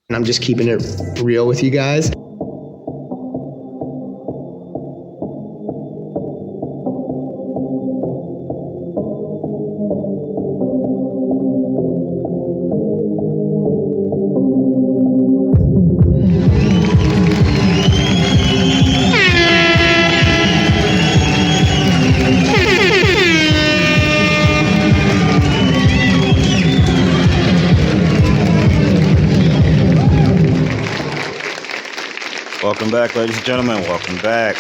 And I'm just keeping it real with you guys. Welcome back, ladies and gentlemen. Welcome back.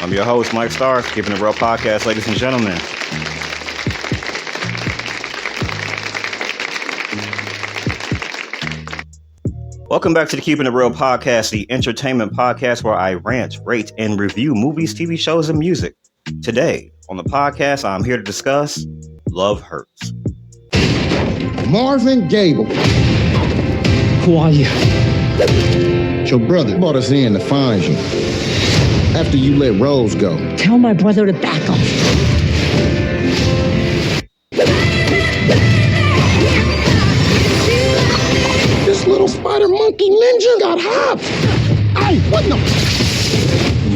I'm your host, Mike Starr, Keeping It Real podcast, ladies and gentlemen. Welcome back to the Keeping It Real podcast, the entertainment podcast where I rant, rate, and review movies, TV shows, and music. Today, on the podcast, I'm here to discuss Love Hurts. Marvin Gable. Who are you? Your brother brought us in to find you after you let Rose go. Tell my brother to back off. This little spider monkey ninja got hopped. Hey, what the?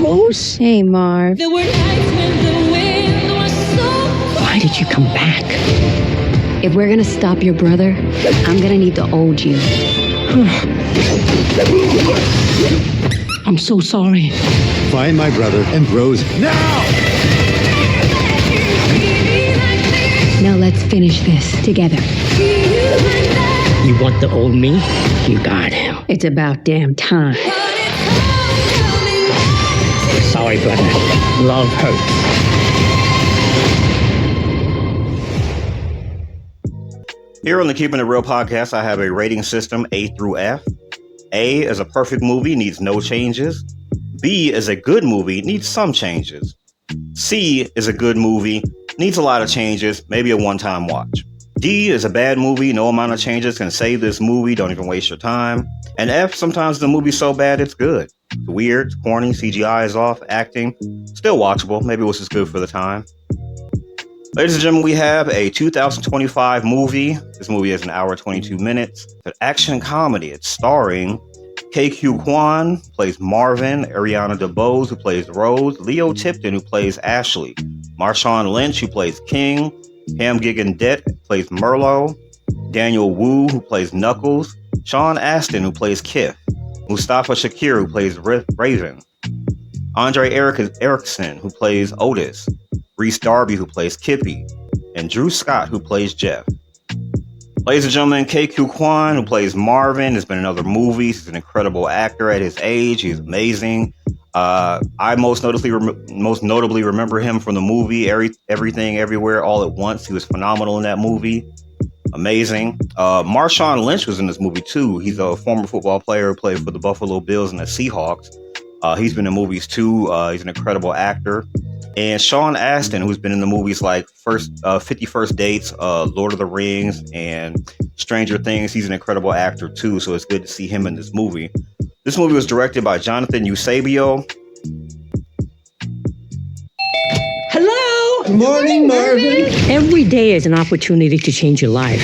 Rose? Hey, Marv. There were nights when the wind was so cold. Why did you come back? If we're gonna stop your brother, I'm gonna need to hold you. I'm so sorry. Find my brother and Rose now! Now let's finish this together. You want the old me? You got him. It's about damn time. Sorry, brother. Love hurts. Here on the Keeping It Real podcast, I have a rating system A through F. A is a perfect movie, needs no changes. B is a good movie, needs some changes. C is a good movie, needs a lot of changes, maybe a one-time watch. D is a bad movie, no amount of changes can save this movie, don't even waste your time. And F, sometimes the movie's so bad it's good. It's weird, it's corny, CGI is off, acting, still watchable, maybe it was just good for the time. Ladies and gentlemen, we have a 2025 movie. This movie is an hour, 22 minutes. It's an action comedy. It's starring Ke Huy Quan, who plays Marvin, Ariana DeBose, who plays Rose, Leo Tipton, who plays Ashley, Marshawn Lynch, who plays King, Ham Gigandet, who plays Merlot, Daniel Wu, who plays Knuckles, Sean Astin, who plays Kith, Mustafa Shakir, who plays Raven, Andre Erickson, who plays Otis, Reese Darby, who plays Kippy, and Drew Scott, who plays Jeff. Ladies and gentlemen, Ke Huy Quan, who plays Marvin, has been in other movies. He's an incredible actor at his age. He's amazing. I most notably remember him from the movie Everything, Everywhere, All at Once. He was phenomenal in that movie. Amazing. Marshawn Lynch was in this movie too. He's a former football player who played for the Buffalo Bills and the Seahawks. He's been in movies too. He's an incredible actor. And Sean Astin, who's been in the movies like 50 First Dates, Lord of the Rings, and Stranger Things. He's an incredible actor too, so it's good to see him in this movie. This movie was directed by Jonathan Eusebio. Hello! Good morning, Marvin. Every day is an opportunity to change your life.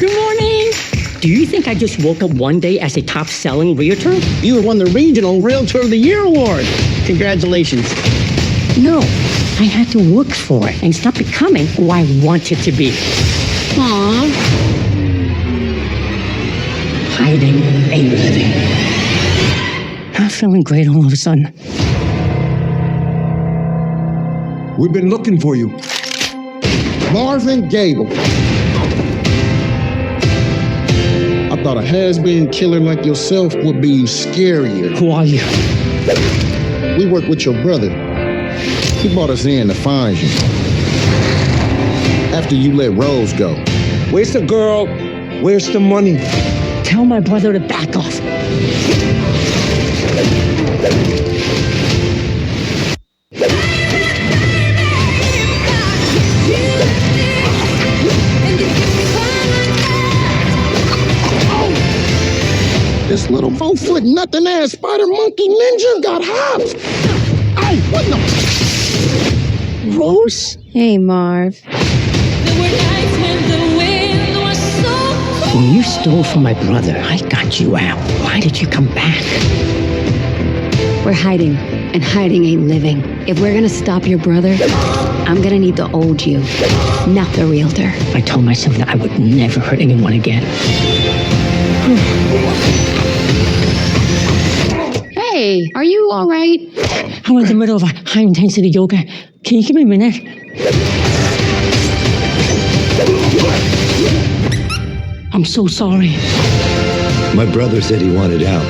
Good morning! Do you think I just woke up one day as a top-selling realtor? You won the Regional Realtor of the Year Award. Congratulations. No, I had to work for it and stop becoming who I wanted to be. Aww. Hiding ain't living. Not feeling great all of a sudden. We've been looking for you. Marvin Gable. I thought a has-been killer like yourself would be scarier. Who are you? We work with your brother. He brought us in to find you after you let Rose go. Where's the girl? Where's the money? Tell my brother to back off. This little 4-foot nothing ass spider monkey ninja got hopped. Hey, what the? Rose? Hey, Marv. There were nights when the wind was so cold. When you stole from my brother, I got you out. Why did you come back? We're hiding, and hiding ain't living. If we're gonna stop your brother, I'm gonna need the old you, not the realtor. I told myself that I would never hurt anyone again. Hey, are you all right? I'm in the middle of a high-intensity yoga. Can you give me a minute? I'm so sorry. My brother said he wanted out,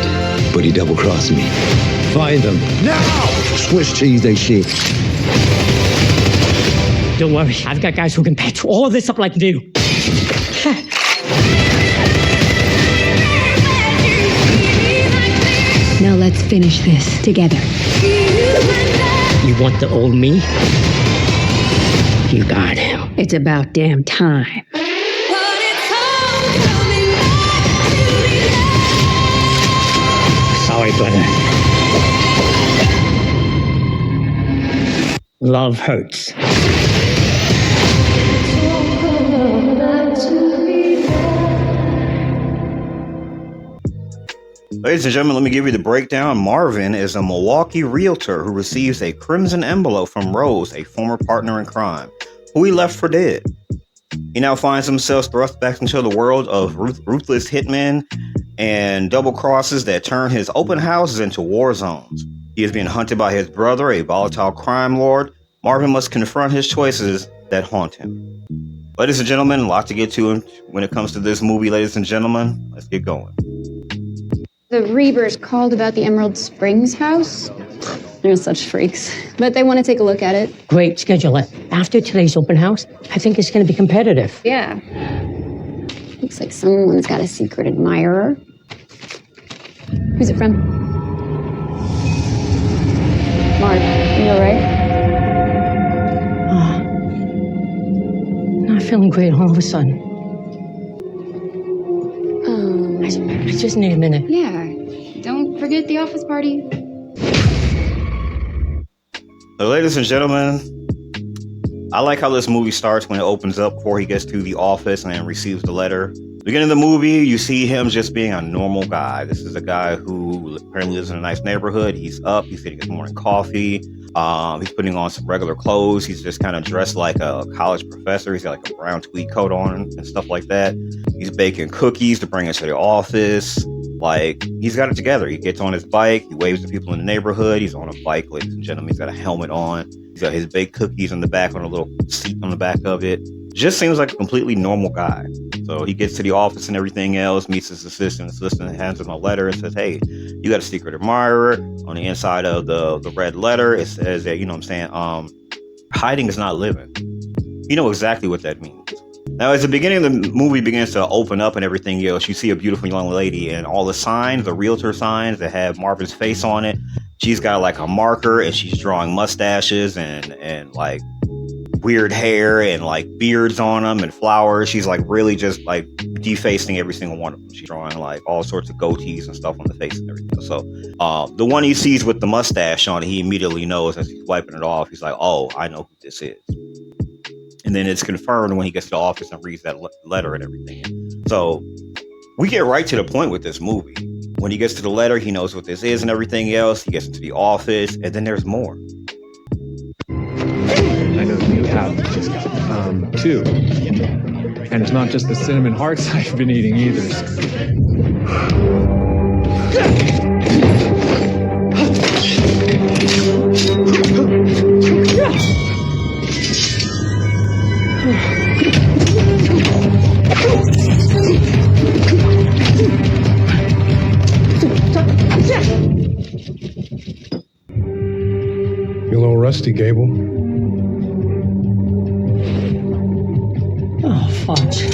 but he double-crossed me. Find them now! Swiss cheese, they shit. Don't worry, I've got guys who can patch all of this up like new. Now let's finish this together. You want the old me? You got him. It's about damn time. Sorry, brother. Love hurts. Ladies and gentlemen, let me give you the breakdown. Marvin is a Milwaukee realtor who receives a crimson envelope from Rose, a former partner in crime, who he left for dead. He now finds himself thrust back into the world of ruthless hitmen and double crosses that turn his open houses into war zones. He is being hunted by his brother, a volatile crime lord. Marvin must confront his choices that haunt him. Ladies and gentlemen, a lot to get to when it comes to this movie, ladies and gentlemen. Let's get going. The Reavers called about the Emerald Springs house. They're such freaks, but they want to take a look at it. Great, schedule it. After today's open house, I think it's going to be competitive. Yeah. Looks like someone's got a secret admirer. Who's it from? Mark, you all right? Not feeling great all of a sudden. I just need a minute. Yeah. Don't forget the office party. So, ladies and gentlemen, I like how this movie starts when it opens up before he gets to the office and then receives the letter. Beginning of the movie, you see him just being a normal guy. This is a guy who apparently lives in a nice neighborhood. He's up. He's getting his morning coffee. He's putting on some regular clothes. He's just kind of dressed like a college professor. He's got like a brown tweed coat on and stuff like that. He's baking cookies to bring into the office. Like, he's got it together. He gets on his bike. He waves to people in the neighborhood. He's on a bike, ladies and gentlemen. He's got a helmet on. He's got his baked cookies in the back on a little seat on the back of it. Just seems like a completely normal guy. So he gets to the office and everything else, meets his assistant. His assistant hands him a letter and says, hey, you got a secret admirer. On the inside of the red letter, it says that, you know what I'm saying, hiding is not living. You know exactly what that means. Now, as the beginning of the movie begins to open up and everything else, you see a beautiful young lady and all the signs, the realtor signs that have Marvin's face on it. She's got like a marker and she's drawing mustaches and like weird hair and like beards on them and flowers. She's like really just like defacing every single one of them. She's drawing like all sorts of goatees and stuff on the face and everything. So the one he sees with the mustache on it, he immediately knows as he's wiping it off. He's like, oh, I know who this is. And then it's confirmed when he gets to the office and reads that letter and everything. So we get right to the point with this movie. When he gets to the letter, he knows what this is and everything else. He gets into the office, and then there's more. I know you have just two. And it's not just the cinnamon hearts I've been eating either. You're a little rusty, Gable. Oh, fudge.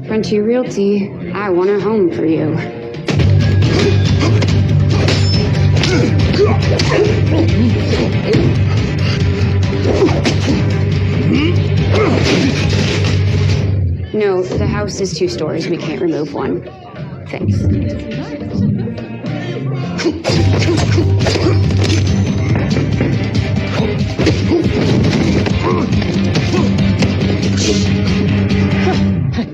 Frontier Realty, I want a home for you. This is 2 stories. We can't remove one. Thanks.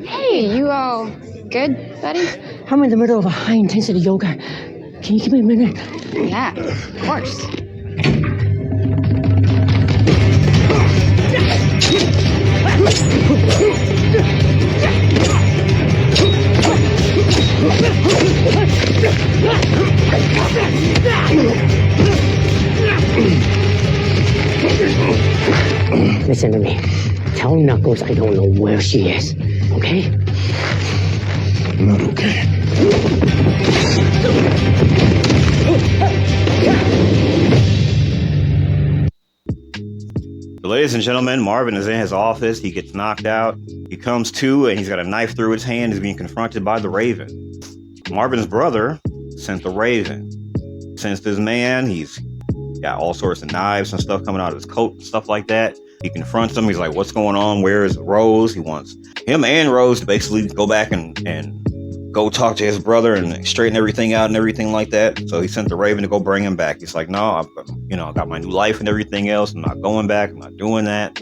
Hey, you all good, buddy? I'm in the middle of a high-intensity yoga. Can you give me a minute? Yeah, of course. Listen to me. Tell Knuckles I don't know where she is, okay? Not okay. Ladies and gentlemen, Marvin is in his office. He gets knocked out. He comes to, and he's got a knife through his hand. He's being confronted by the Raven. Marvin's brother sent the Raven. Since this man, he's got all sorts of knives and stuff coming out of his coat and stuff like that. He confronts him. He's like, what's going on? Where is Rose? He wants him and Rose to basically go back and go talk to his brother and straighten everything out and everything like that. So he sent the Raven to go bring him back. He's like, no, I got my new life and everything else. I'm not going back. I'm not doing that.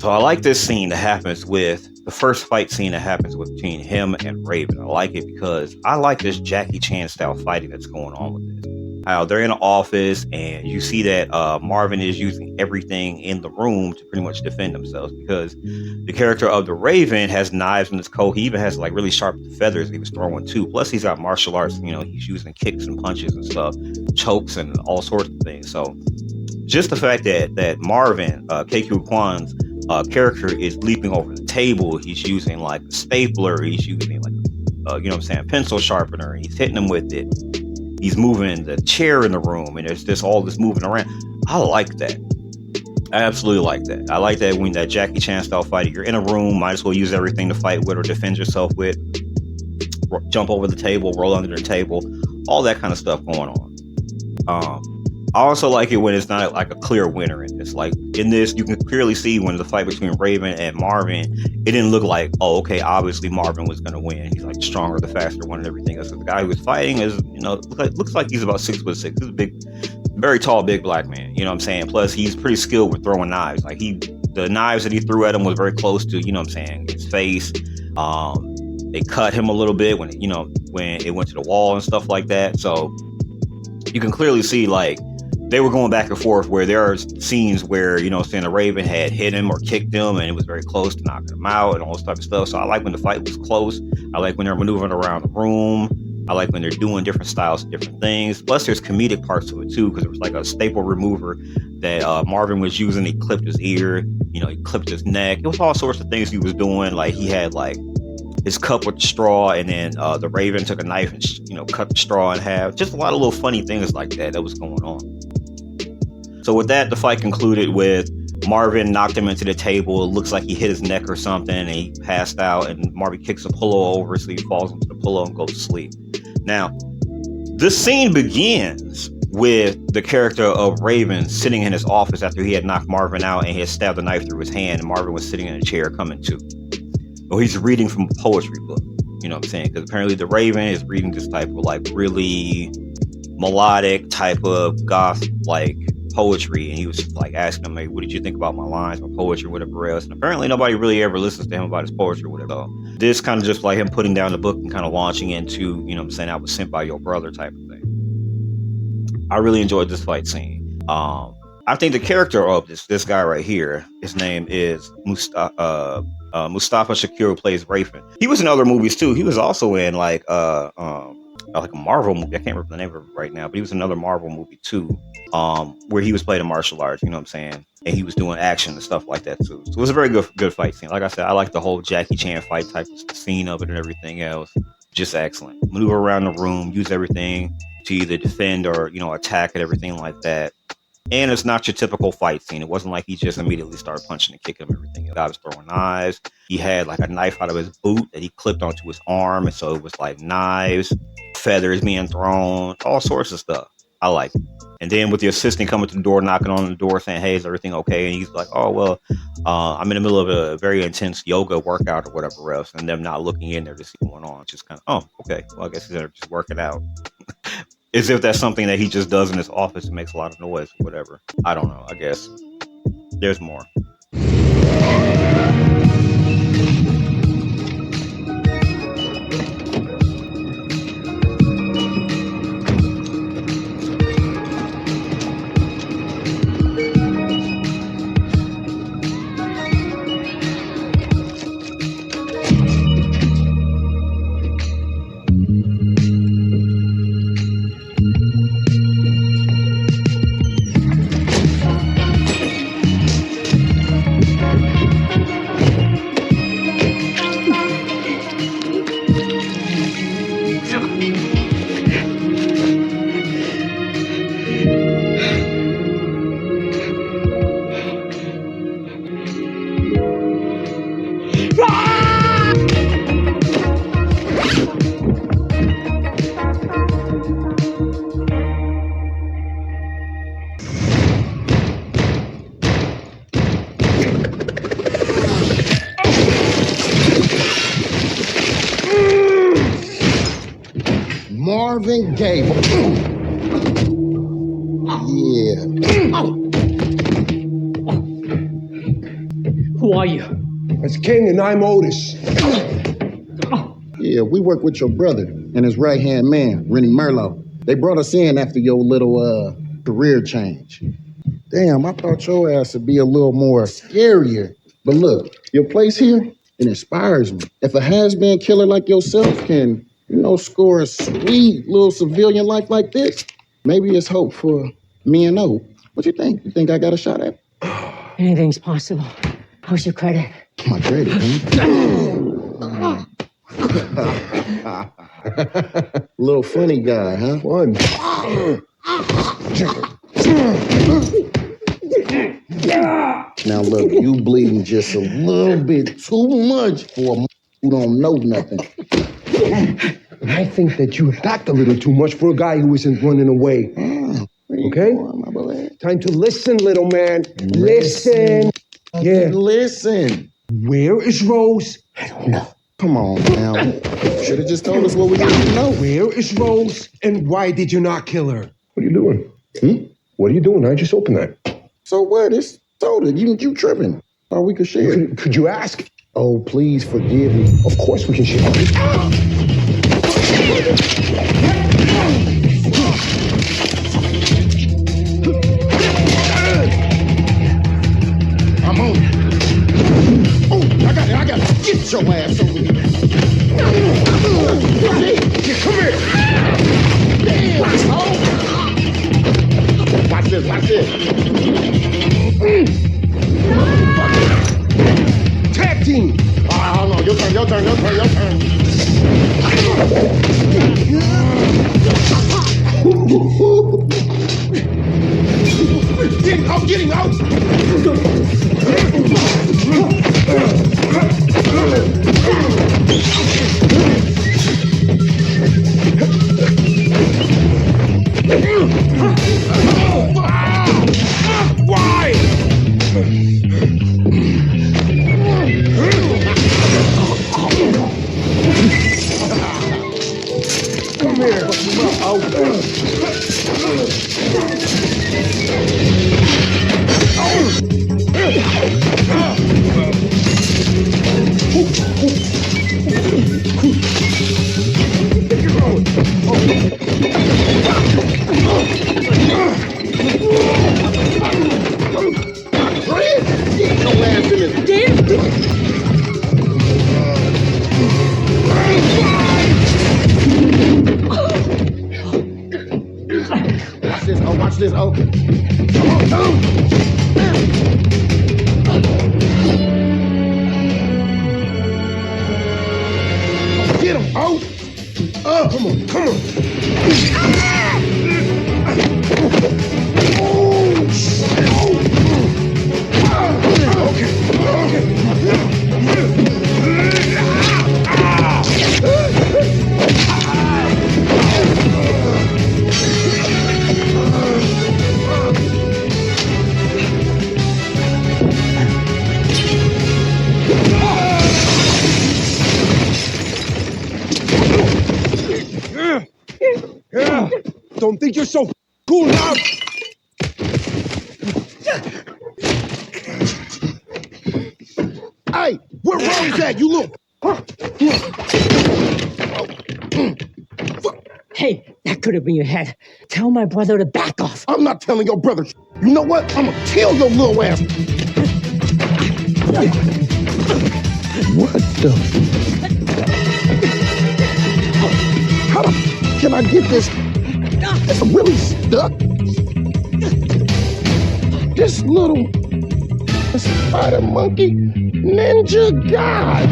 So I like this scene that happens with the first fight scene that happens between him and Raven. I like it because I like this Jackie Chan style fighting that's going on with this. How they're in an office and you see that Marvin is using everything in the room to pretty much defend themselves, because the character of the Raven has knives in his coat. He even has like really sharp feathers he was throwing too. Plus he's got martial arts. He's using kicks and punches and stuff, chokes and all sorts of things. So just the fact that Marvin, Ke Huy Quan's character is leaping over the table. He's using like a stapler. He's using like, pencil sharpener. He's hitting him with it. He's moving the chair in the room, and there's just all this moving around. I like that. I absolutely like that. I like that when that Jackie Chan style fighting, you're in a room, might as well use everything to fight with or defend yourself with. Jump over the table, roll under the table, all that kind of stuff going on. I also like it when it's not like a clear winner in this. Like in this, you can clearly see when the fight between Raven and Marvin, it didn't look like, oh, okay, obviously Marvin was going to win. He's like the stronger, the faster one and everything else. So the guy who was fighting is, looks like he's about 6'6". He's a big, very tall, big black man. You know what I'm saying? Plus, he's pretty skilled with throwing knives. Like the knives that he threw at him was very close to, his face. They cut him a little bit when it went to the wall and stuff like that. So you can clearly see like they were going back and forth, where there are scenes where, the Raven had hit him or kicked him and it was very close to knocking him out and all this type of stuff. So I like when the fight was close. I like when they're maneuvering around the room. I like when they're doing different styles, different things. Plus there's comedic parts to it too, because there was like a staple remover that Marvin was using. He clipped his ear, he clipped his neck. It was all sorts of things he was doing. Like he had like his cup with straw, and then the Raven took a knife and cut the straw in half. Just a lot of little funny things like that was going on. So with that, the fight concluded with Marvin knocked him into the table. It looks like he hit his neck or something, and he passed out, and Marvin kicks a pillow over, so he falls into the pillow and goes to sleep. Now, this scene begins with the character of Raven sitting in his office after he had knocked Marvin out and he had stabbed a knife through his hand, and Marvin was sitting in a chair coming to. Well, he's reading from a poetry book, you know what I'm saying? Because apparently the Raven is reading this type of like really melodic type of goth like poetry, and he was like asking him, hey, what did you think about my lines, my poetry, whatever else? And apparently nobody really ever listens to him about his poetry or whatever. So this kind of just like him putting down the book and kind of launching into, I was sent by your brother type of thing. I really enjoyed this fight scene. I think the character of this guy right here, his name is Mustafa Shakir, who plays Raven. He was in other movies too. He was also in like a Marvel movie. I can't remember the name of it right now, but he was in another Marvel movie too, where he was playing in martial arts, you know what I'm saying? And he was doing action and stuff like that too. So it was a very good fight scene. Like I said, I like the whole Jackie Chan fight type scene of it and everything else. Just excellent. Maneuver around the room, use everything to either defend or, attack and everything like that. And it's not your typical fight scene. It wasn't like he just immediately started punching and kicking and everything. The guy was throwing knives. He had like a knife out of his boot that he clipped onto his arm. And so it was like knives, feathers being thrown, all sorts of stuff. I like it. And then with the assistant coming to the door, knocking on the door saying, hey, is everything okay? And he's like, oh, well, I'm in the middle of a very intense yoga workout or whatever else. And them not looking in there to see what's going on. Just kind of, oh, okay. Well, I guess he's going to just work it out. As if that's something that he just does in his office and makes a lot of noise or whatever. I don't know. I guess there's more. Marvin Gaye. Yeah. Who are you? That's King and I'm Otis. Yeah, we work with your brother and his right-hand man, Rennie Merlot. They brought us in after your little career change. Damn, I thought your ass would be a little more scarier. But look, your place here, it inspires me. If a has-been killer like yourself can, score a sweet little civilian life like this, maybe it's hope for me and O. What you think? You think I got a shot at it? Anything's possible. How's your credit? My credit, huh? Little funny guy, huh? Fun. Now look, you bleeding just a little bit too much for a who don't know nothing. I think that you attacked a little too much for a guy who isn't running away. Okay? Time to listen, little man. Listen. Yeah. Listen. Where is Rose? I don't know. Come on now. Should have just told us what we need to know. Where is Rose? And why did you not kill her? What are you doing? What are you doing? I just opened that. So what? It's soda. You tripping. Thought we could share. Could you ask? Oh, please forgive me. Of course we can share. I'm on it. Oh, I got it. Get your ass over here. Come here. Damn, watch this. Tag team. All right, hold on. Your turn. Get him out. Why? Come here. Watch this. Oh. Get him. Oh. Come on. don't think you're so cool now. Hey, where Rose at? You look. Hey, that could have been your head. Tell my brother to back off. I'm not telling your brother. You know what? I'm gonna kill your little ass. What the? How the can I get this? It's really stuck. This little spider monkey ninja god.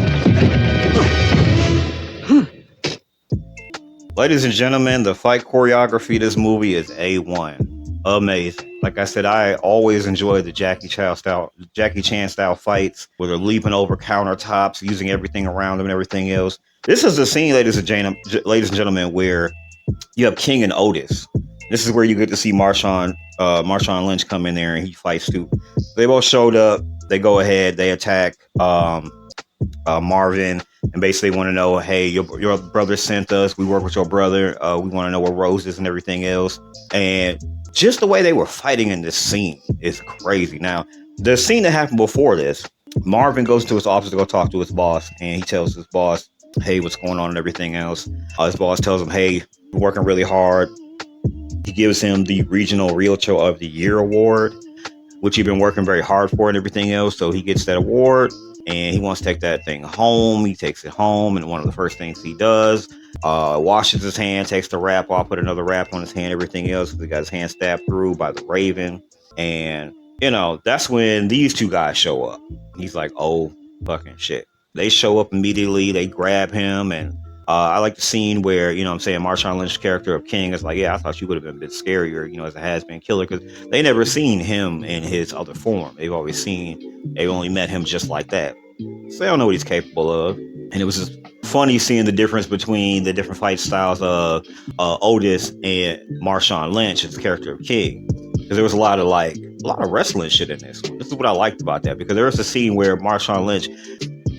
Ladies and gentlemen, the fight choreography of this movie is A1. Amazing. Like I said, I always enjoy the Jackie Chan style fights where they're leaping over countertops, using everything around them and everything else. This is the scene, ladies and gentlemen, where you have King and Otis. This is where you get to see Marshawn Lynch come in there and he fights too. They both showed up. They go ahead. They attack Marvin and basically want to know, hey, your brother sent us. We work with your brother. We want to know where Rose is and everything else. And just the way they were fighting in this scene is crazy. Now, the scene that happened before this, Marvin goes to his office to go talk to his boss, and he tells his boss, hey, what's going on and everything else. His boss tells him, hey, we're working really hard. He gives him the Regional Realtor of the Year award, which he's been working very hard for and everything else. So he gets that award and he wants to take that thing home. He takes it home, and one of the first things he does, washes his hand, takes the wrap off, put another wrap on his hand, everything else, because he got his hand stabbed through by the Raven. And, you know, that's when these two guys show up. He's like, oh, fucking shit. They show up immediately. They grab him. And I like the scene where, you know what I'm saying, Marshawn Lynch's character of King is like, yeah, I thought you would have been a bit scarier, you know, as a has-been killer, because they never seen him in his other form. They've only met him just like that. So they don't know what he's capable of. And it was just funny seeing the difference between the different fight styles of Otis and Marshawn Lynch, his character of King. Because there was a lot of wrestling shit in this one. This is what I liked about that, because there was a scene where Marshawn Lynch,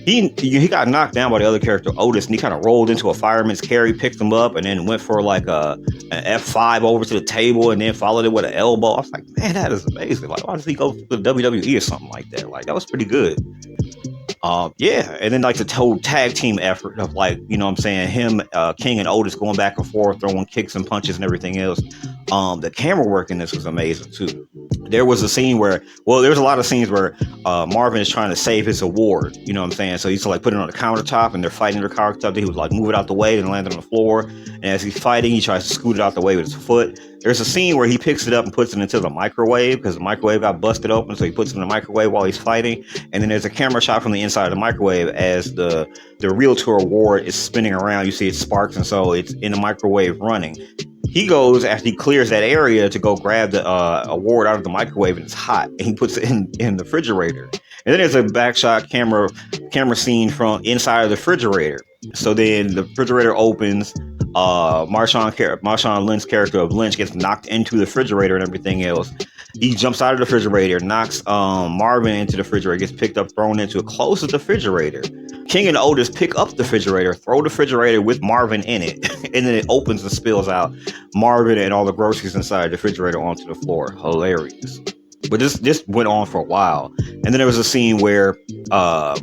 he got knocked down by the other character, Otis, and he kind of rolled into a fireman's carry, picked him up, and then went for like an F5 over to the table, and then followed it with an elbow. I was like, man, that is amazing. Like, why does he go to the WWE or something like that? Like, that was pretty good. Yeah, and then like the whole tag team effort of, like, you know what I'm saying, him, King and Otis going back and forth, throwing kicks and punches and everything else. The camera work in this was amazing too. There was a scene where, well, there's a lot of scenes where Marvin is trying to save his award, you know what I'm saying? So he's like putting it on the countertop, and they're fighting the countertop. He would like move it out the way and land on the floor. And as he's fighting, he tries to scoot it out the way with his foot. There's a scene where he picks it up and puts it into the microwave because the microwave got busted open. So he puts it in the microwave while he's fighting. And then there's a camera shot from the inside of the microwave as the Realtor award is spinning around. You see it sparks, and so it's in the microwave running. He goes, after he clears that area, to go grab the award out of the microwave, and it's hot, and he puts it in the refrigerator. And then there's a backshot camera scene from inside of the refrigerator. So then the refrigerator opens. Marshawn Lynch's character of Lynch gets knocked into the refrigerator and everything else. He jumps out of the refrigerator, knocks Marvin into the refrigerator, gets picked up, thrown into it, closes the refrigerator. King and Otis pick up the refrigerator, throw the refrigerator with Marvin in it, and then it opens and spills out Marvin and all the groceries inside the refrigerator onto the floor. Hilarious. But this went on for a while. And then there was a scene where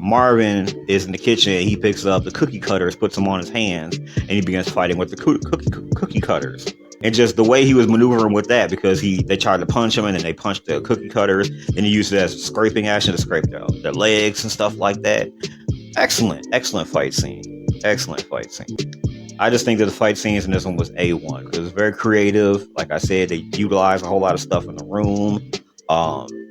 Marvin is in the kitchen, and he picks up the cookie cutters, puts them on his hands, and he begins fighting with the cookie cutters. And just the way he was maneuvering with that, because they tried to punch him, and then they punched the cookie cutters, and he used it as scraping action to scrape their legs and stuff like that. Excellent fight scene. Excellent fight scene. I just think that the fight scenes in this one was A1, because it was very creative. Like I said, they utilized a whole lot of stuff in the room.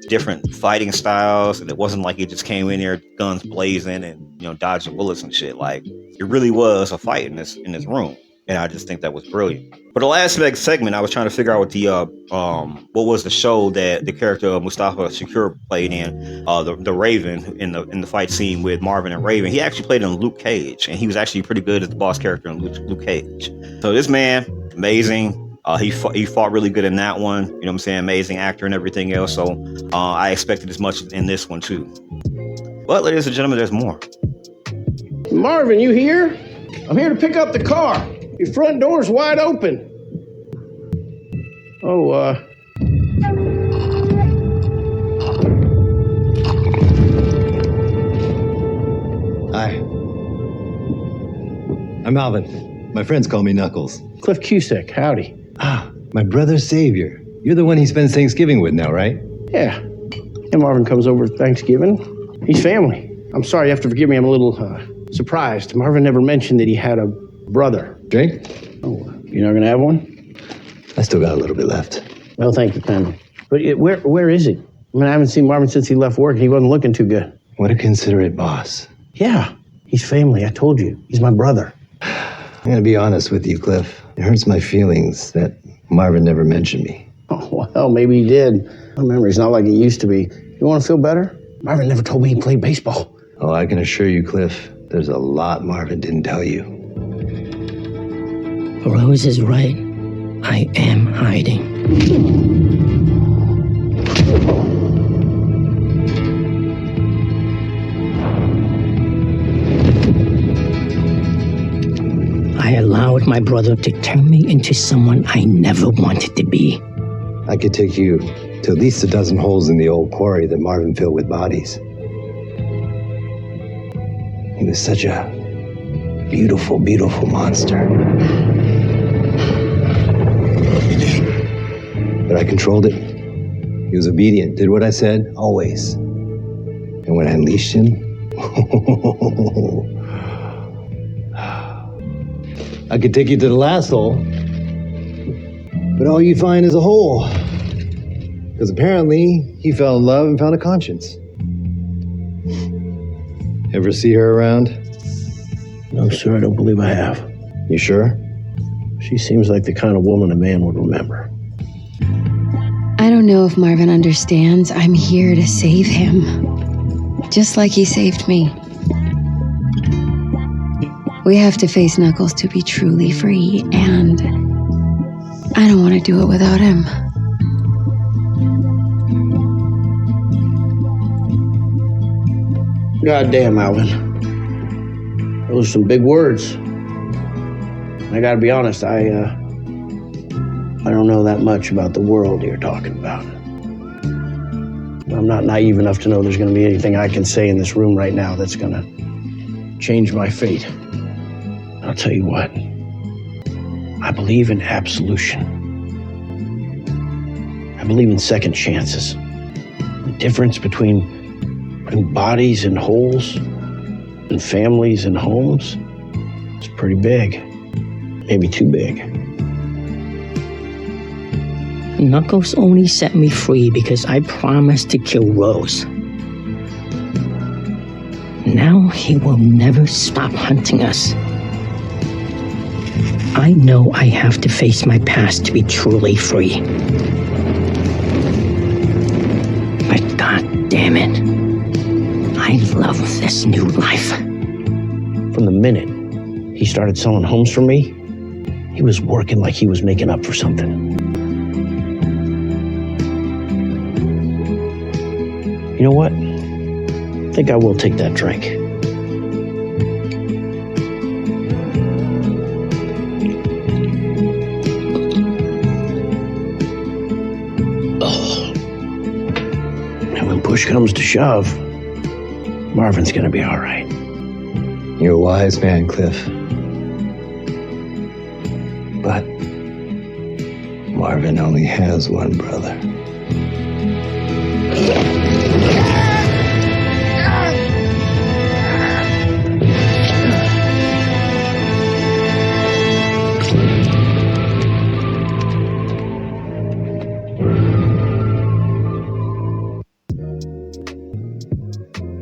Different fighting styles, and it wasn't like it just came in there guns blazing and, you know, dodging bullets and shit. Like, it really was a fight in this room, and I just think that was brilliant. But the last segment, I was trying to figure out what the what was the show that the character of Mustafa Shakur played in, the Raven in the fight scene with Marvin and Raven. He actually played in Luke Cage, and he was actually pretty good as the boss character in Luke Cage. So this man, amazing. He fought really good in that one. You know what I'm saying? Amazing actor and everything else. So I expected as much in this one too. But ladies and gentlemen, there's more. Marvin, you here? I'm here to pick up the car. Your front door's wide open. Oh, Hi. I'm Alvin. My friends call me Knuckles. Cliff Cusack, howdy. Ah, my brother's savior. You're the one he spends Thanksgiving with now, right? Yeah. And Marvin comes over for Thanksgiving. He's family. I'm sorry, you have to forgive me. I'm a little surprised. Marvin never mentioned that he had a brother. Drink? Oh, you're not gonna have one? I still got a little bit left. Well, thank you, kindly. But where is he? I mean, I haven't seen Marvin since he left work. He wasn't looking too good. What a considerate boss. Yeah, he's family. I told you. He's my brother. I'm gonna be honest with you, Cliff. It hurts my feelings that Marvin never mentioned me. Oh, well, maybe he did. My memory's not like it used to be. You want to feel better? Marvin never told me he played baseball. Oh, I can assure you, Cliff, there's a lot Marvin didn't tell you. Rose is right. I am hiding. I allowed my brother to turn me into someone I never wanted to be. I could take you to at least a dozen holes in the old quarry that Marvin filled with bodies. He was such a beautiful, beautiful monster. But I controlled it. He was obedient, did what I said, always. And when I unleashed him, I could take you to the last hole, but all you find is a hole. Because apparently, he fell in love and found a conscience. Ever see her around? No, sir, I don't believe I have. You sure? She seems like the kind of woman a man would remember. I don't know if Marvin understands. I'm here to save him. Just like he saved me. We have to face Knuckles to be truly free, and I don't want to do it without him. God damn, Alvin. Those are some big words. I gotta be honest, I don't know that much about the world you're talking about. I'm not naive enough to know there's gonna be anything I can say in this room right now that's gonna change my fate. I'll tell you what, I believe in absolution. I believe in second chances. The difference between bodies and holes and families and homes is pretty big. Maybe too big. Knuckles only set me free because I promised to kill Rose. Now he will never stop hunting us. I know I have to face my past to be truly free. But God damn it, I love this new life. From the minute he started selling homes for me, he was working like he was making up for something. You know what? I think I will take that drink. And when push comes to shove, Marvin's gonna be all right. You're a wise man, Cliff. But Marvin only has one brother.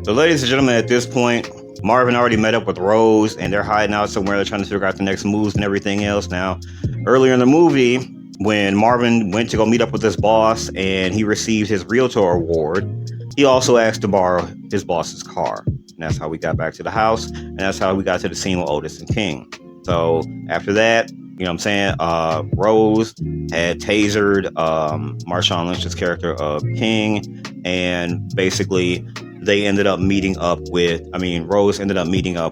So, ladies and gentlemen, at this point, Marvin already met up with Rose, and they're hiding out somewhere. They're trying to figure out the next moves and everything else. Now, earlier in the movie, when Marvin went to go meet up with his boss and he received his realtor award, he also asked to borrow his boss's car. And that's how we got back to the house, and that's how we got to the scene with Otis and King. So, after that, you know what I'm saying, Rose had tasered Marshawn Lynch's character of King, and basically Rose ended up meeting up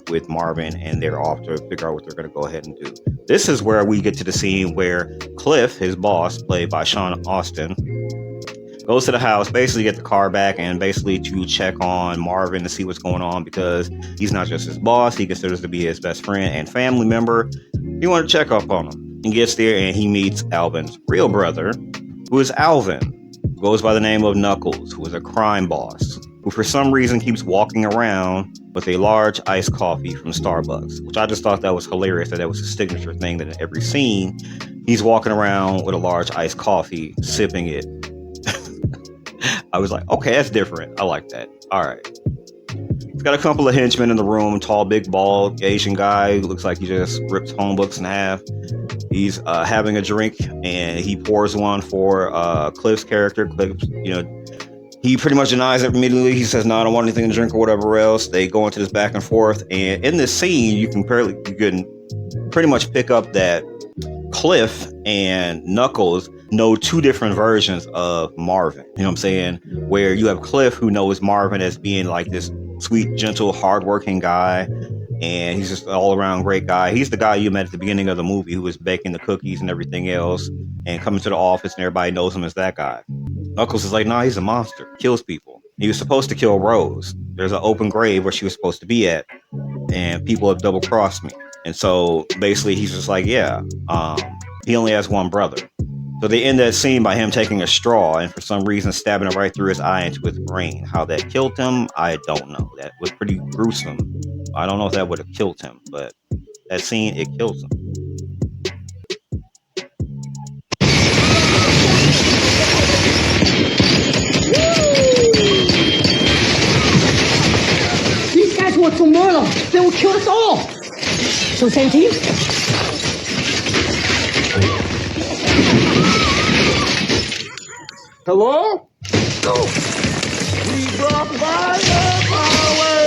with Marvin, and they're off to figure out what they're going to go ahead and do. This is where we get to the scene where Cliff, his boss, played by Sean Astin, goes to the house, basically get the car back, and basically to check on Marvin to see what's going on, because he's not just his boss, he considers to be his best friend and family member. He wanted to check up on him. He gets there and he meets Alvin's real brother, who is Alvin, who goes by the name of Knuckles, who is a crime boss, who for some reason keeps walking around with a large iced coffee from Starbucks, which I just thought that was hilarious, that was a signature thing, that in every scene, he's walking around with a large iced coffee, sipping it. I was like, okay, that's different. I like that. All right. He's got a couple of henchmen in the room, tall, big, bald, Asian guy who looks like he just ripped phone books in half. He's having a drink, and he pours one for Cliff's character. Cliff, he pretty much denies it immediately. He says, no, I don't want anything to drink or whatever else. They go into this back and forth. And in this scene, you can pretty much pick up that Cliff and Knuckles know two different versions of Marvin. You know what I'm saying? Where you have Cliff, who knows Marvin as being like this sweet, gentle, hardworking guy. And he's just an all-around great guy. He's the guy you met at the beginning of the movie who was baking the cookies and everything else and coming to the office, and everybody knows him as that guy. Knuckles is like, nah, he's a monster. Kills people. He was supposed to kill Rose. There's an open grave where she was supposed to be at, and people have double-crossed me. And so basically he's just like, yeah, he only has one brother. So they end that scene by him taking a straw and for some reason stabbing it right through his eye into his brain. How that killed him, I don't know. That was pretty gruesome. I don't know if that would have killed him, but that scene, it kills him. These guys work for Merlo. They will kill us all. So same team? Hello? We brought fire my way.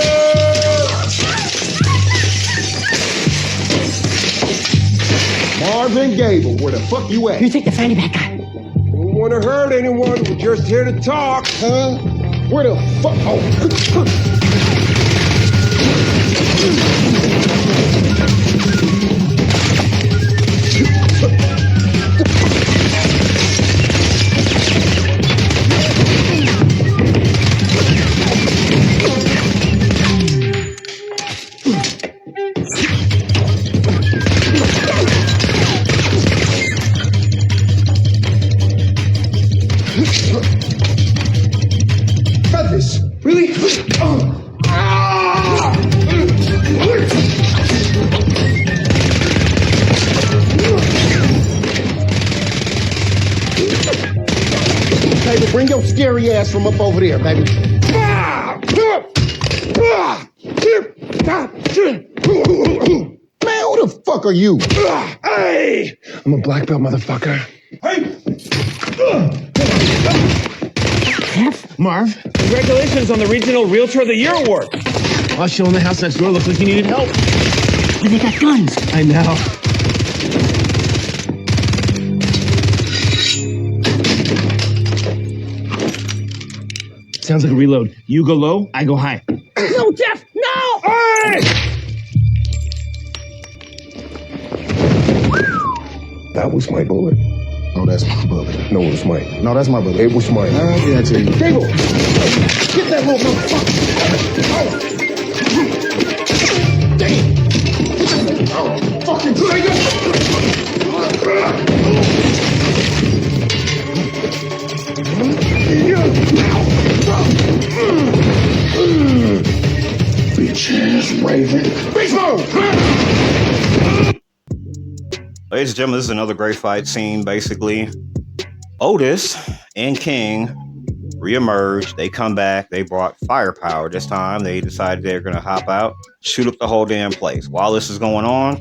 Marvin Gable, where the fuck you at? You take the fanny pack guy. Don't want to hurt anyone. We're just here to talk. Huh? Where the fuck? Oh. Brothers, really? Baby, bring your scary ass from up over there, baby. Man, who the fuck are you? Hey! I'm a black belt, motherfucker. Hey! Marv, congratulations on the Regional Realtor of the Year award. I was showing the house next door. Looked like you needed help. And they got guns. I know. Sounds like a reload. You go low, I go high. No, Jeff, no! Hey! That was my bullet. No, that's my bullet. No, it was mine. No, that's my bullet. It was mine. I'll give that to you. Gable! Get that little motherfucker! Damn! Oh, fucking bitch ass Raven. Beast mode! Ladies and gentlemen, this is another great fight scene, basically. Otis and King reemerge. They come back. They brought firepower this time. They decided they're going to hop out, shoot up the whole damn place. While this is going on,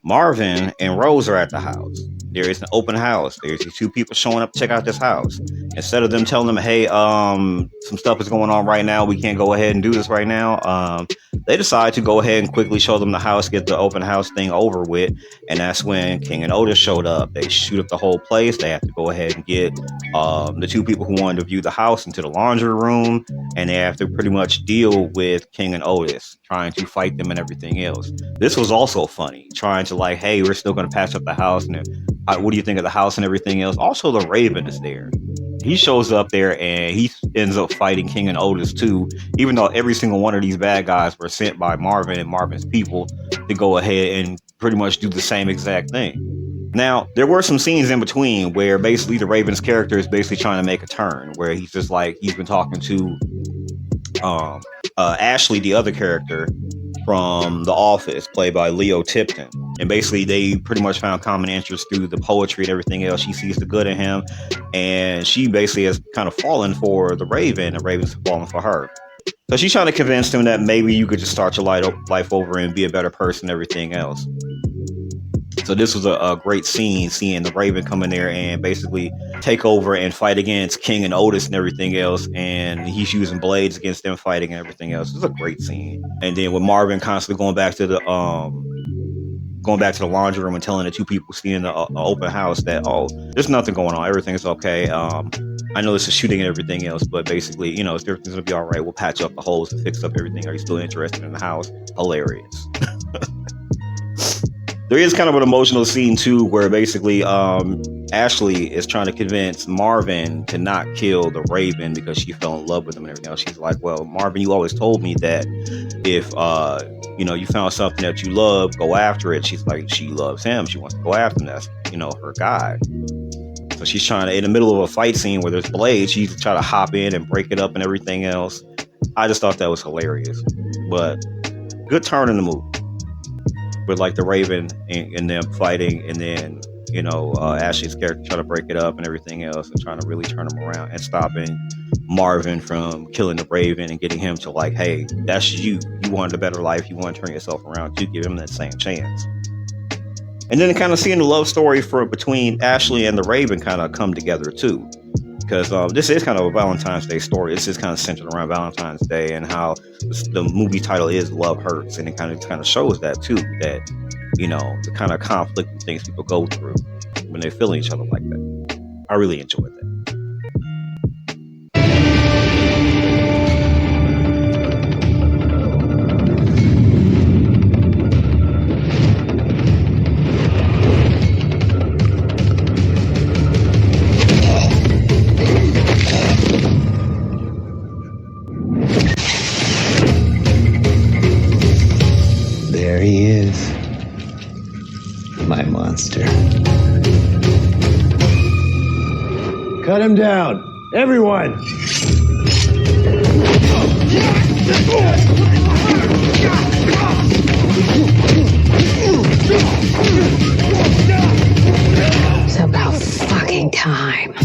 Marvin and Rose are at the house. there is an open house. There's these two people showing up to check out this house. Instead of them telling them, hey, some stuff is going on right now, we can't go ahead and do this right now, they decide to go ahead and quickly show them the house, get the open house thing over with. And that's when King and Otis showed up. They shoot up the whole place. They have to go ahead and get the two people who wanted to view the house into the laundry room, and they have to pretty much deal with King and Otis, trying to fight them and everything else. This was also funny, trying to like, hey, we're still going to patch up the house, and what do you think of the house and everything else? Also, the Raven is there. He shows up there and he ends up fighting King and Otis too, even though every single one of these bad guys were sent by Marvin and Marvin's people to go ahead and pretty much do the same exact thing. Now, there were some scenes in between where basically the Raven's character is basically trying to make a turn, where he's just like, he's been talking to Ashley, the other character from The Office, played by Leo Tipton. And basically they pretty much found common interest through the poetry and everything else. She sees the good in him, and she basically has kind of fallen for the Raven, and Raven's fallen for her. So she's trying to convince him that maybe you could just start your life over and be a better person and everything else. So this was a great scene, seeing the Raven come in there and basically take over and fight against King and Otis and everything else. And he's using blades against them, fighting and everything else. It was a great scene. And then with Marvin constantly going back to the laundry room and telling the two people seeing the open house that, oh, there's nothing going on, everything's okay. I know this is shooting and everything else, but basically, you know, everything's gonna be all right. We'll patch up the holes and fix up everything. Are you still interested in the house? Hilarious. There is kind of an emotional scene too, where basically Ashley is trying to convince Marvin to not kill the Raven because she fell in love with him and everything else. She's like, well, Marvin, you always told me that if you found something that you love, go after it. She's like, she loves him. She wants to go after him. That's, her guy. So she's trying to, in the middle of a fight scene where there's blades, she's trying to hop in and break it up and everything else. I just thought that was hilarious. But good turn in the movie. With like the Raven and them fighting, and then Ashley's character trying to break it up and everything else, and trying to really turn him around and stopping Marvin from killing the Raven and getting him to like, hey, that's you wanted a better life, you want to turn yourself around, to give him that same chance. And then kind of seeing the love story between Ashley and the Raven kind of come together too, because this is kind of a Valentine's Day story. This is kind of centered around Valentine's Day and how the movie title is Love Hurts, and it kind of shows that too, that the kind of conflict and things people go through when they're feeling each other like that. I really enjoyed that. There he is. My monster. Cut him down. Everyone! It's about fucking time.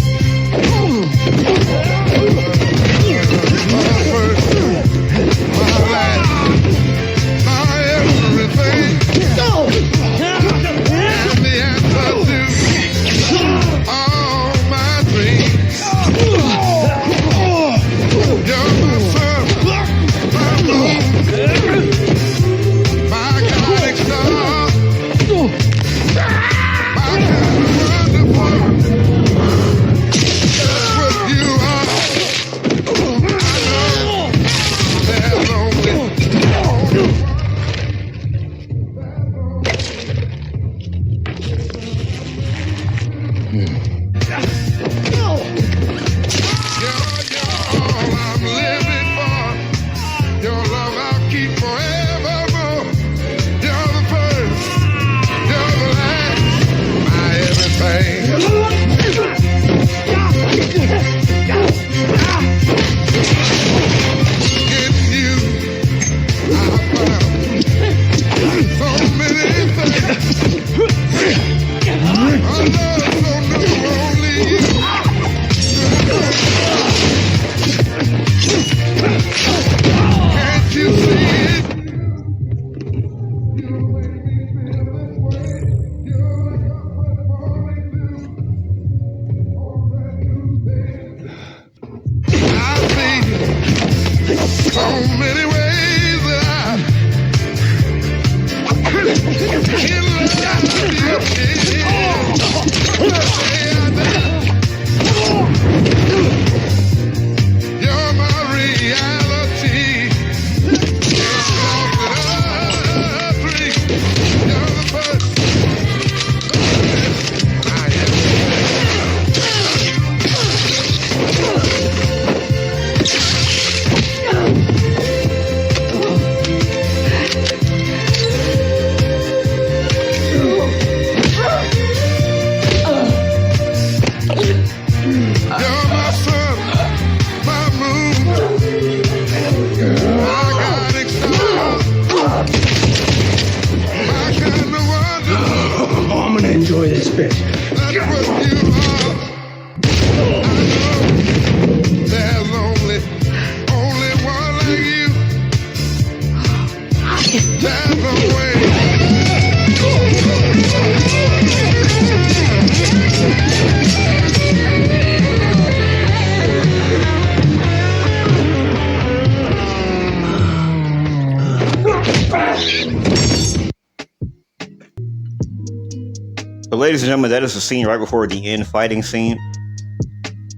ladies and gentlemen, that is the scene right before the end fighting scene.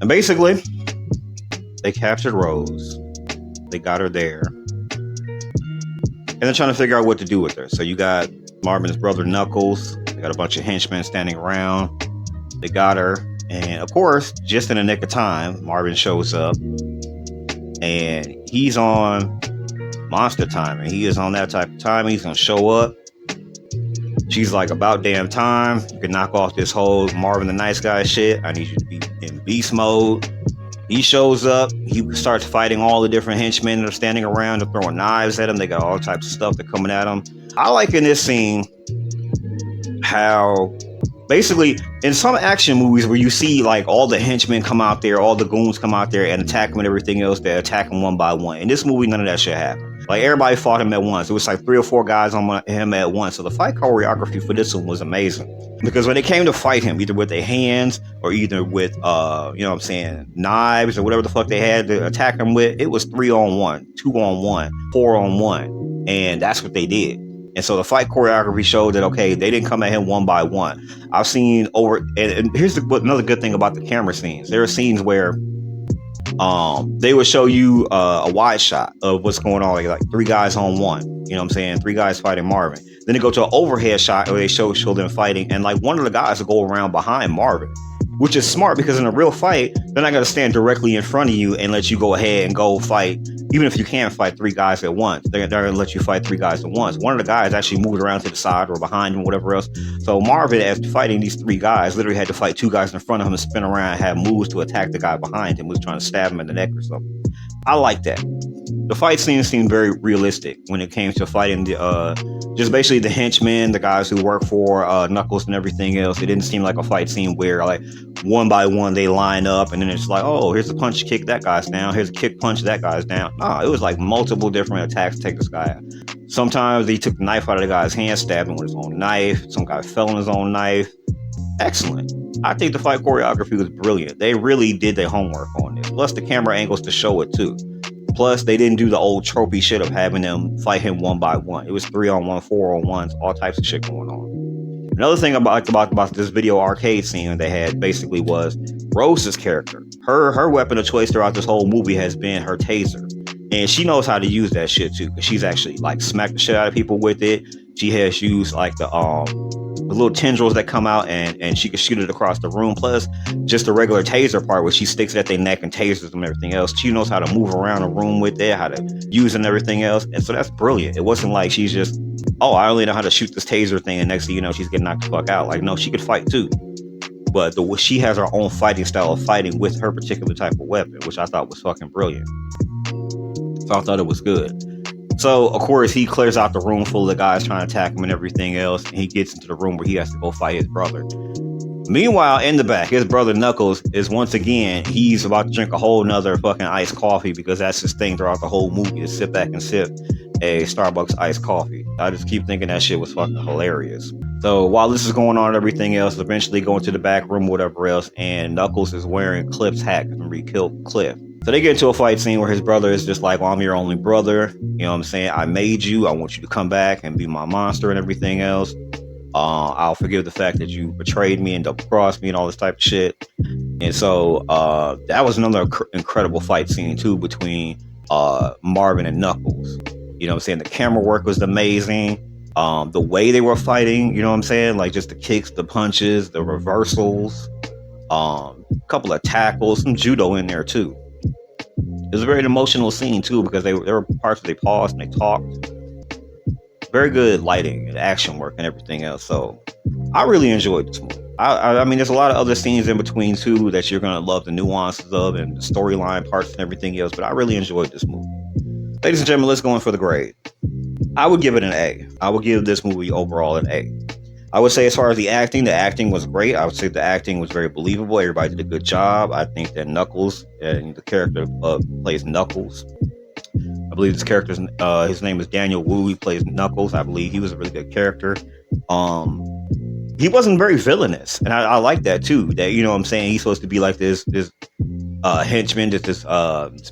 And basically, they captured Rose. They got her there. And they're trying to figure out what to do with her. So you got Marvin's brother Knuckles. They got a bunch of henchmen standing around. They got her. And of course, just in the nick of time, Marvin shows up. And he's on monster time. And he is on that type of time. He's going to show up. She's like, about damn time. You can knock off this whole Marvin the nice guy shit. I need you to be in beast mode. He shows up. He starts fighting all the different henchmen that are standing around. They're throwing knives at him. They got all types of stuff that coming at him. I like in this scene how basically in some action movies where you see like all the henchmen come out there, all the goons come out there and attack him and everything else, they attack him one by one. In this movie, none of that shit happened. Like everybody fought him at once. It was like 3 or 4 guys on him at once. So the fight choreography for this one was amazing. Because when they came to fight him, either with their hands or either with, you know what I'm saying, knives or whatever the fuck they had to attack him with, it was 3-on-1, 2-on-1, 4-on-1. And that's what they did. And so the fight choreography showed that, okay, they didn't come at him one by one. I've seen over, and here's another good thing about the camera scenes. There are scenes where they would show you a wide shot of what's going on, like 3 guys on one. You know what I'm saying? 3 guys fighting Marvin. Then they go to an overhead shot where they show them fighting, and like one of the guys will go around behind Marvin, which is smart because in a real fight, they're not going to stand directly in front of you and let you go ahead and go fight. Even if you can't fight 3 guys at once, they're going to let you fight 3 guys at once. One of the guys actually moved around to the side or behind him, whatever else. So Marvin, after fighting these 3 guys, literally had to fight 2 guys in front of him and spin around and have moves to attack the guy behind him who was trying to stab him in the neck or something. I like that. The fight scenes seemed very realistic when it came to fighting the just basically the henchmen, the guys who work for Knuckles and everything else. It didn't seem like a fight scene where like one by one they line up and then it's like, oh, here's a punch kick, that guy's down. Here's a kick punch, that guy's down. No, it was like multiple different attacks to take this guy out. Sometimes they took the knife out of the guy's hand, stabbed him with his own knife. Some guy fell on his own knife. Excellent. I think the fight choreography was brilliant. They really did their homework on this. Plus the camera angles to show it too. Plus, they didn't do the old tropey shit of having them fight him one by one. It was 3-on-1, 4-on-1s, all types of shit going on. Another thing about this video arcade scene they had basically was Rose's character. Her weapon of choice throughout this whole movie has been her taser. And she knows how to use that shit too, because she's actually like smacked the shit out of people with it. She has used like the little tendrils that come out and she can shoot it across the room. Plus just the regular taser part where she sticks it at their neck and tasers them and everything else. She knows how to move around a room with it, how to use it and everything else. And so that's brilliant. It wasn't like she's just, oh, I only know how to shoot this taser thing and next thing you know, she's getting knocked the fuck out. Like, no, she could fight too. But she has her own fighting style of fighting with her particular type of weapon, which I thought was fucking brilliant. So I thought it was good. So, of course, he clears out the room full of guys trying to attack him and everything else. And he gets into the room where he has to go fight his brother. Meanwhile, in the back, his brother Knuckles is once again, he's about to drink a whole nother fucking iced coffee because that's his thing throughout the whole movie, to sit back and sip a Starbucks iced coffee. I just keep thinking that shit was fucking hilarious. So while this is going on and everything else, eventually going to the back room, whatever else, and Knuckles is wearing Cliff's hat and he killed Cliff. So they get into a fight scene where his brother is just like, well, I'm your only brother. You know what I'm saying? I made you. I want you to come back and be my monster and everything else. I'll forgive the fact that you betrayed me and double-crossed me and all this type of shit. And so that was another incredible fight scene too between Marvin and Knuckles. You know what I'm saying? The camera work was amazing. The way they were fighting, you know what I'm saying? Like just the kicks, the punches, the reversals, a couple of tackles, some judo in there too. It was a very emotional scene too because there were parts where they paused and they talked. Very good lighting and action work and everything else. So I really enjoyed this movie. I mean, there's a lot of other scenes in between too that you're gonna love the nuances of and the storyline parts and everything else. But I really enjoyed this movie. Ladies and gentlemen, let's go in for the grade. I would give it an A. I would give this movie overall an A. I would say as far as the acting was great. I would say the acting was very believable. Everybody did a good job. I think that Knuckles, and the character plays Knuckles. I believe this character's his name is Daniel Wu. He plays Knuckles. I believe he was a really good character. He wasn't very villainous, and I like that too. That, you know what I'm saying, he's supposed to be like this henchman, this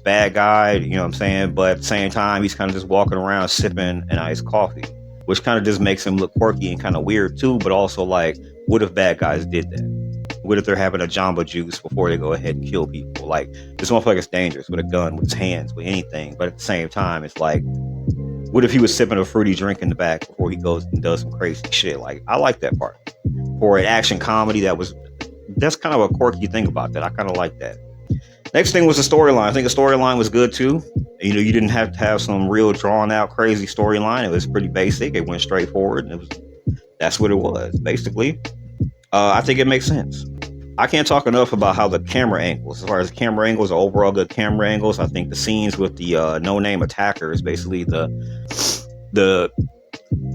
bad guy, you know what I'm saying, but at the same time he's kind of just walking around sipping an iced coffee, which kind of just makes him look quirky and kind of weird too, but also like What if bad guys did that? What if they're having a Jamba Juice before they go ahead and kill people? Like, this motherfucker's dangerous with a gun, with his hands, with anything. But at the same time, it's like, what if he was sipping a fruity drink in the back before he goes and does some crazy shit? Like, I like that part. For an action comedy, that's kind of a quirky thing about that. I kind of like that. Next thing was the storyline. I think the storyline was good too. You know, you didn't have to have some real drawn out crazy storyline. It was pretty basic. It went straight forward. That's what it was, basically. I think it makes sense. I can't talk enough about how the camera angles, as far as camera angles, are overall good camera angles. I think the scenes with the no-name attackers, basically for the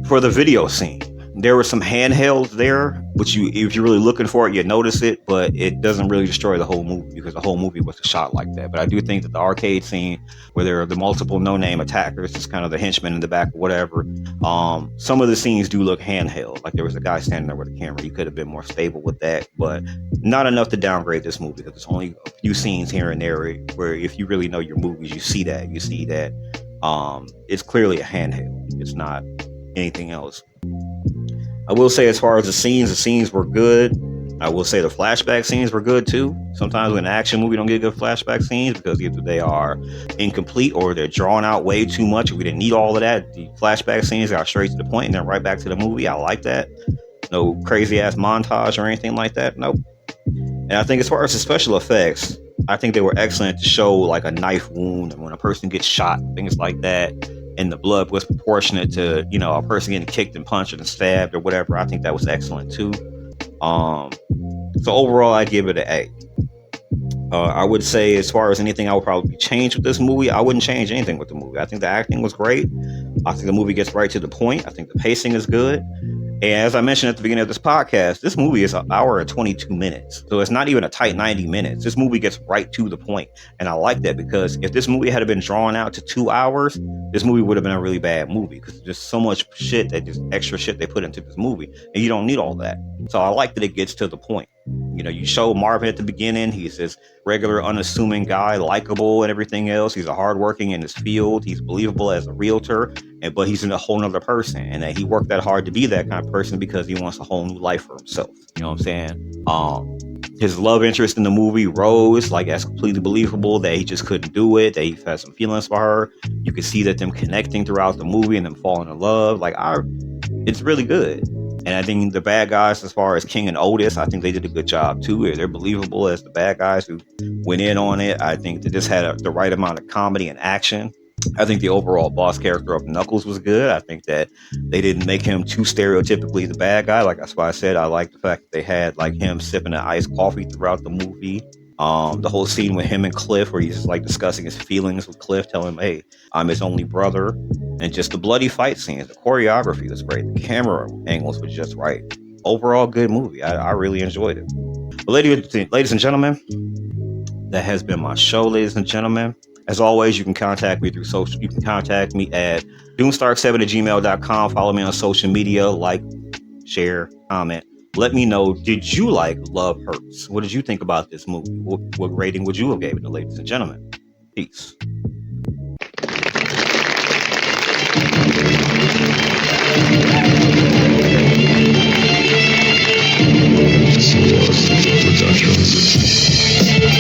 video scene, there were some handhelds there, which if you're really looking for it, you notice it, but it doesn't really destroy the whole movie because the whole movie was shot like that. But I do think that the arcade scene where there are the multiple no-name attackers, just kind of the henchmen in the back or whatever, some of the scenes do look handheld. Like there was a guy standing there with a camera. You could have been more stable with that, but not enough to downgrade this movie because there's only a few scenes here and there where if you really know your movies, you see that it's clearly a handheld. It's not anything else. I will say, as far as the scenes were good. I will say the flashback scenes were good too. Sometimes in an action movie, don't get good flashback scenes because either they are incomplete or they're drawn out way too much. We didn't need all of that. The flashback scenes got straight to the point and then right back to the movie. I like that. No crazy ass montage or anything like that. Nope. And I think as far as the special effects, I think they were excellent to show like a knife wound and when a person gets shot, things like that. And the blood was proportionate to, you know, a person getting kicked and punched and stabbed or whatever. I think that was excellent too. So overall, I give it an A. I would say, as far as anything I would probably change with this movie, I wouldn't change anything with the movie. I think the acting was great. I think the movie gets right to the point. I think the pacing is good. And as I mentioned at the beginning of this podcast, this movie is 1 hour and 22 minutes. So it's not even a tight 90 minutes. This movie gets right to the point. And I like that because if this movie had been drawn out to 2 hours, this movie would have been a really bad movie because there's so much shit, just extra shit they put into this movie. And you don't need all that. So I like that it gets to the point. You know, you show Marvin at the beginning. He's this regular, unassuming guy, likable and everything else. He's a hardworking in his field. He's believable as a realtor, but he's a whole nother person. And that he worked that hard to be that kind of person because he wants a whole new life for himself. You know what I'm saying? His love interest in the movie, Rose, like that's completely believable that he just couldn't do it. That he had some feelings for her. You can see that them connecting throughout the movie and them falling in love. It's really good. And I think the bad guys, as far as King and Otis, I think they did a good job too. They're believable as the bad guys who went in on it. I think they just had the right amount of comedy and action. I think the overall boss character of Knuckles was good. I think that they didn't make him too stereotypically the bad guy. Like that's why I said I like the fact that they had like him sipping an iced coffee throughout the movie. The whole scene with him and Cliff where he's just like discussing his feelings with Cliff, telling him, hey, I'm his only brother. And just the bloody fight scenes, the choreography was great. The camera angles were just right. Overall, good movie. I really enjoyed it. But ladies and gentlemen, that has been my show, ladies and gentlemen. As always, you can contact me through social. You can contact me at doomstark7@gmail.com. Follow me on social media, like, share, comment. Let me know, did you like Love Hurts? What did you think about this movie? What rating would you have given it, ladies and gentlemen? Peace. Productions.